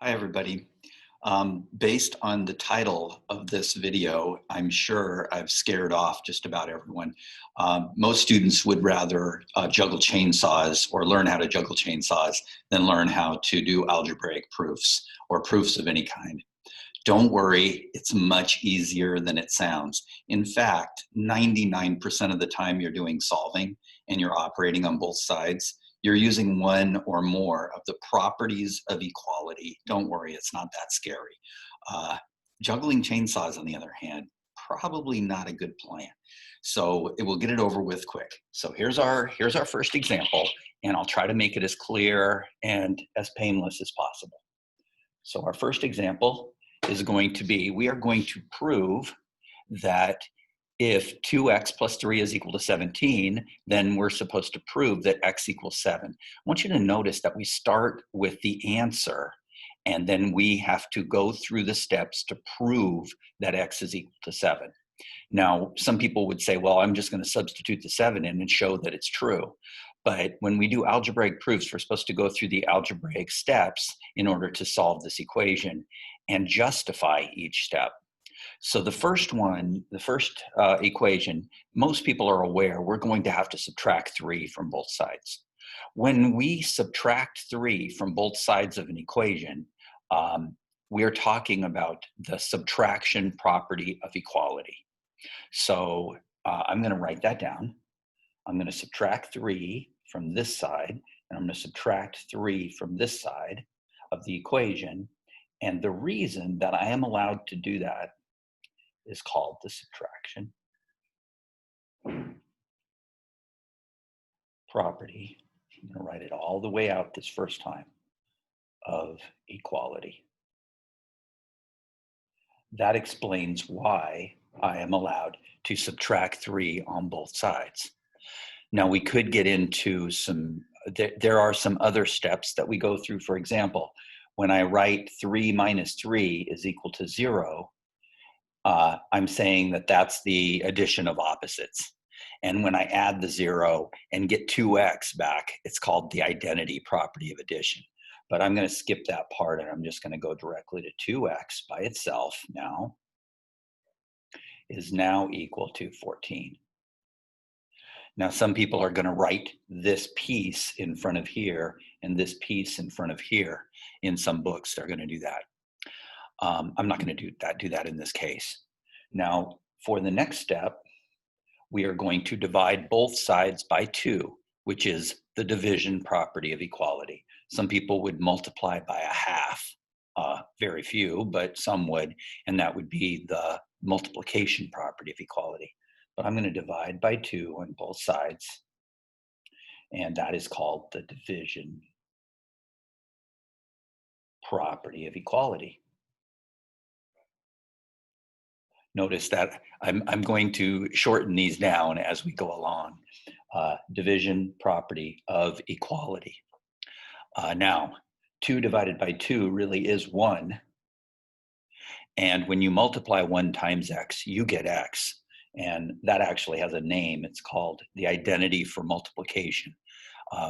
Hi, everybody. Based on the title of this video, I'm sure I've scared off just about everyone. Most students would rather juggle chainsaws or learn how to juggle chainsaws than learn how to do algebraic proofs or proofs of any kind. Don't worry, it's much easier than it sounds. In fact, 99% of the time you're doing solving and you're operating on both sides, you're using one or more of the properties of equality. Don't worry, it's not that scary. Uh, Juggling chainsaws, on the other hand, probably not a good plan. So it will get it over with quick. So here's our first example, and I'll try to make it as clear and as painless as possible. So our first example is going to be, we are going to prove that if 2x plus 3 is equal to 17, then we're supposed to prove that x equals 7. I want you to notice that we start with the answer, and then we have to go through the steps to prove that x is equal to 7. Now, some people would say, well, I'm just going to substitute the 7 in and show that it's true. But when we do algebraic proofs, we're supposed to go through the algebraic steps in order to solve this equation and justify each step. So the first one, the first equation, most people are aware we're going to have to subtract 3 from both sides. When we subtract 3 from both sides of an equation, we're talking about the subtraction property of equality. So I'm going to write that down. I'm going to subtract 3 from this side, and I'm going to subtract 3 from this side of the equation. And the reason that I am allowed to do that is called the subtraction property. I'm going to write it all the way out this first time of equality. That explains why I am allowed to subtract 3 on both sides. Now we could get into there are some other steps that we go through. For example, when I write 3 minus 3 is equal to 0, I'm saying that that's the addition of opposites. And when I add the 0 and get 2x back, it's called the identity property of addition. But I'm going to skip that part, and I'm just going to go directly to 2x by itself now is now equal to 14. Now, some people are going to write this piece in front of here and this piece in front of here. In some books, they're going to do that. I'm not going to do that in this case. Now, for the next step, we are going to divide both sides by 2, which is the division property of equality. Some people would multiply by a half, very few, but some would, and that would be the multiplication property of equality. But I'm going to divide by 2 on both sides, and that is called the division property of equality. Notice that I'm going to shorten these down as we go along. Division property of equality. Now, 2 divided by 2 really is 1. And when you multiply 1 times x, you get x. And that actually has a name. It's called the identity for multiplication.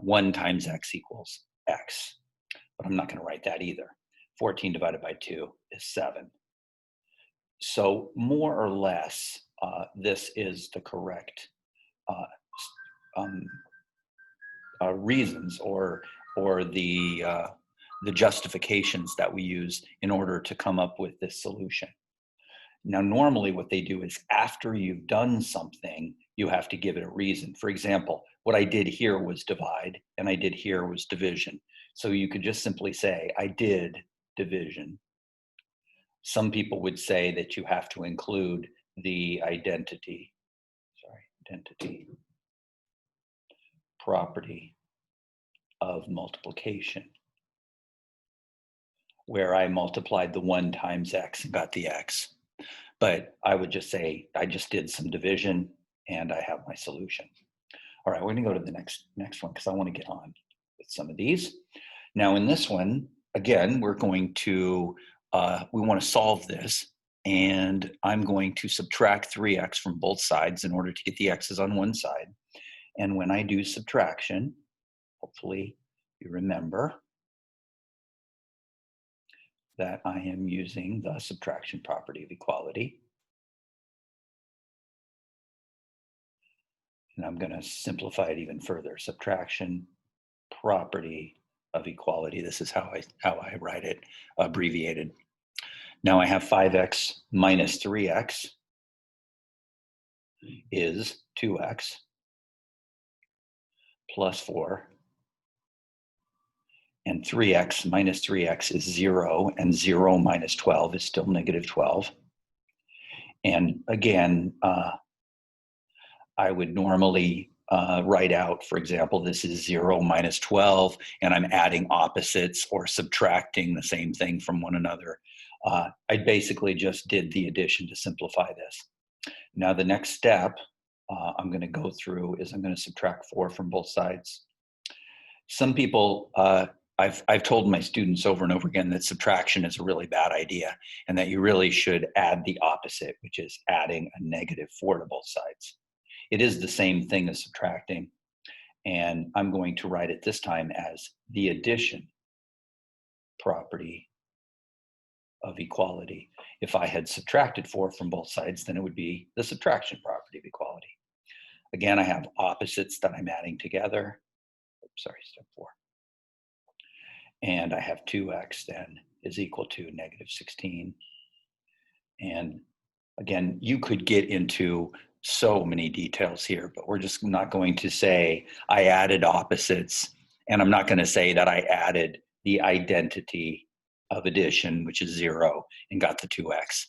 1 times x equals x. But I'm not going to write that either. 14 divided by 2 is 7. So more or less, this is the correct reasons or the justifications that we use in order to come up with this solution. Now, normally what they do is after you've done something, you have to give it a reason. For example, what I did here was divide, and I did here was division. So you could just simply say, I did division. Some people would say that you have to include the identity property of multiplication, where I multiplied the 1 times x and got the x. But I would just say, I just did some division and I have my solution. All right, we're going to go to the next one because I want to get on with some of these. Now in this one, again, we're going to, we want to solve this, and I'm going to subtract 3x from both sides in order to get the x's on one side. And when I do subtraction, hopefully you remember, that I am using the subtraction property of equality. And I'm going to simplify it even further. Subtraction property of equality. This is how I write it, abbreviated. Now I have 5x minus 3x is 2x plus 4. And 3x minus 3x is 0, and 0 minus 12 is still negative 12. And again, I would normally write out, for example, this is 0 minus 12, and I'm adding opposites or subtracting the same thing from one another. I basically just did the addition to simplify this. Now the next step I'm going to go through is I'm going to subtract 4 from both sides. Some people, I've told my students over and over again that subtraction is a really bad idea and that you really should add the opposite, which is adding a negative 4 to both sides. It is the same thing as subtracting, and I'm going to write it this time as the addition property of equality. If I had subtracted 4 from both sides, then it would be the subtraction property of equality. Again, I have opposites that I'm adding together. Oops, sorry, step 4. And I have 2x then is equal to negative 16. And again, you could get into so many details here, but we're just not going to say I added opposites, and I'm not going to say that I added the identity of addition, which is 0, and got the 2x.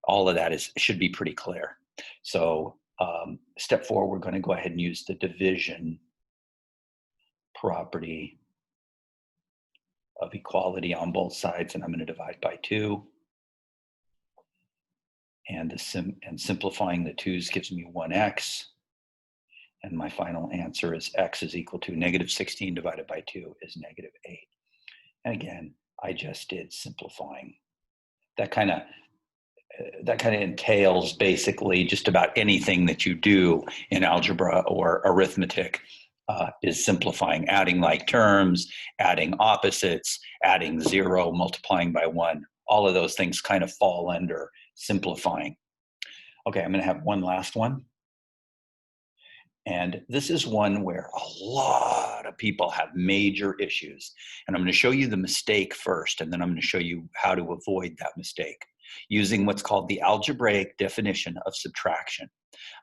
All of that should be pretty clear. So step 4, we're going to go ahead and use the division property of equality on both sides, and I'm going to divide by 2. And simplifying the 2's gives me 1x. And my final answer is x is equal to negative 16 divided by 2 is negative 8. And again, I just did simplifying. That kind of entails basically just about anything that you do in algebra or arithmetic is simplifying, adding like terms, adding opposites, adding 0, multiplying by 1. All of those things kind of fall under simplifying. Okay, I'm going to have one last one. And this is one where a lot of people have major issues. And I'm going to show you the mistake first, and then I'm going to show you how to avoid that mistake using what's called the algebraic definition of subtraction.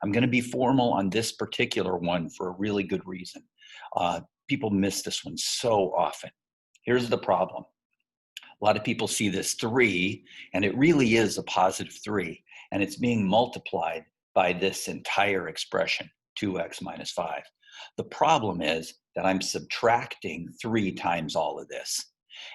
I'm going to be formal on this particular one for a really good reason. People miss this one so often. Here's the problem. A lot of people see this 3, and it really is a positive 3, and it's being multiplied by this entire expression, 2x minus 5. The problem is that I'm subtracting 3 times all of this,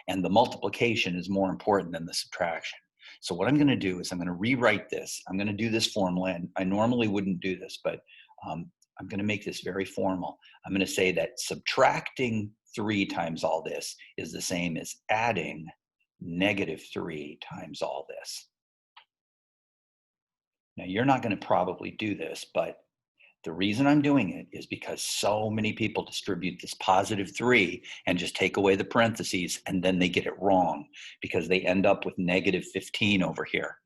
and the multiplication is more important than the subtraction. So what I'm going to do is I'm going to rewrite this. I'm going to do this formula, and I normally wouldn't do this, but I'm going to make this very formal. I'm going to say that subtracting 3 times all this is the same as adding negative 3 times all this. Now, you're not going to probably do this, but the reason I'm doing it is because so many people distribute this positive 3 and just take away the parentheses, and then they get it wrong because they end up with negative 15 over here.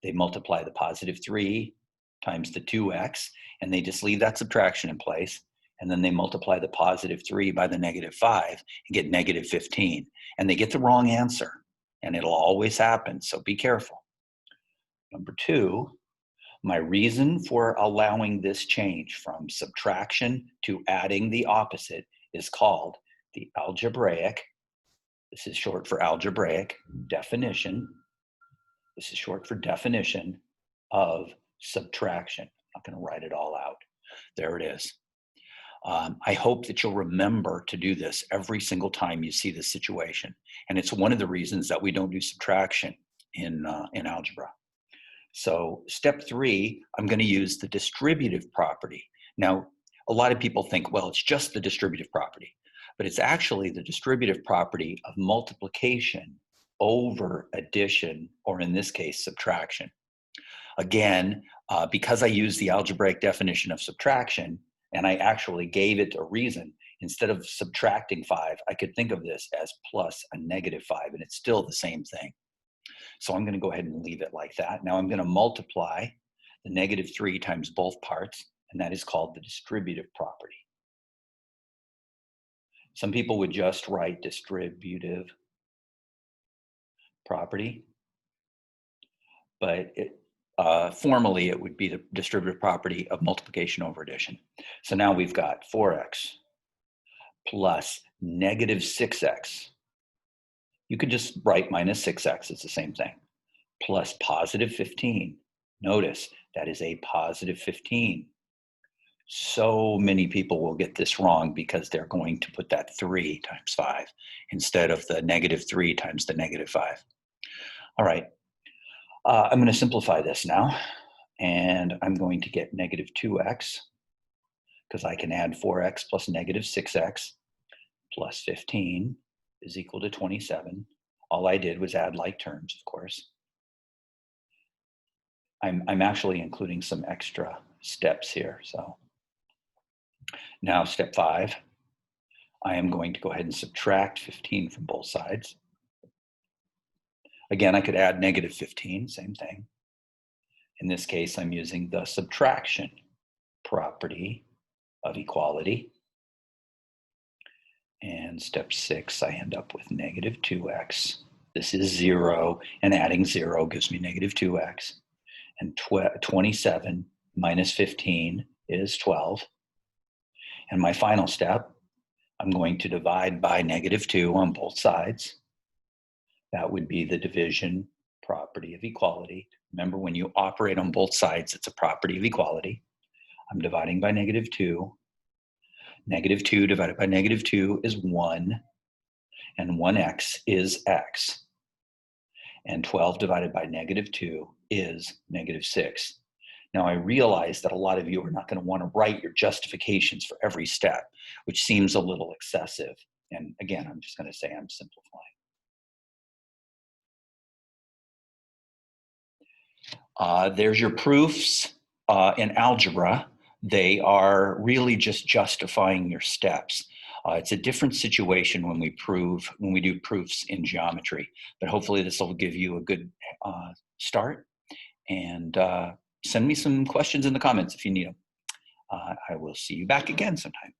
They multiply the positive 3 times the 2x, and they just leave that subtraction in place, and then they multiply the positive 3 by the negative 5 and get negative 15, and they get the wrong answer, and it'll always happen, so be careful. Number 2, my reason for allowing this change from subtraction to adding the opposite is called the algebraic, this is short for algebraic, definition. This is short for definition of subtraction. I'm not going to write it all out. There it is. I hope that you'll remember to do this every single time you see this situation. And it's one of the reasons that we don't do subtraction in algebra. So step 3, I'm going to use the distributive property. Now, a lot of people think, well, it's just the distributive property, but it's actually the distributive property of multiplication over addition, or in this case, subtraction. Again, because I use the algebraic definition of subtraction, and I actually gave it a reason, instead of subtracting 5, I could think of this as plus a negative 5, and it's still the same thing. So I'm going to go ahead and leave it like that. Now I'm going to multiply the -3 times both parts, and that is called the distributive property. Some people would just write distributive property, but formally it would be the distributive property of multiplication over addition. So now we've got 4x plus -6x. You could just write -6x, it's the same thing, plus +15. Notice that is a +15. So many people will get this wrong because they're going to put that 3 times 5 instead of the -3 times the -5. All right, I'm going to simplify this now, and I'm going to get -2x because I can add 4x plus -6x plus 15 is equal to 27. All I did was add like terms, of course. I'm actually including some extra steps here. So now step 5, I am going to go ahead and subtract 15 from both sides. Again, I could add -15, same thing. In this case, I'm using the subtraction property of equality. And step 6, I end up with -2x. This is 0, and adding 0 gives me -2x. And 27 minus 15 is 12. And my final step, I'm going to divide by -2 on both sides. That would be the division property of equality. Remember, when you operate on both sides, it's a property of equality. I'm dividing by -2. -2 divided by -2 is 1, and 1x is x. And 12 divided by -2 is -6. Now, I realize that a lot of you are not going to want to write your justifications for every step, which seems a little excessive. And again, I'm just going to say I'm simplifying. There's your proofs in algebra. They are really just justifying your steps. It's a different situation when we do proofs in geometry, but hopefully this will give you a good start. And send me some questions in the comments if you need them. I will see you back again sometime.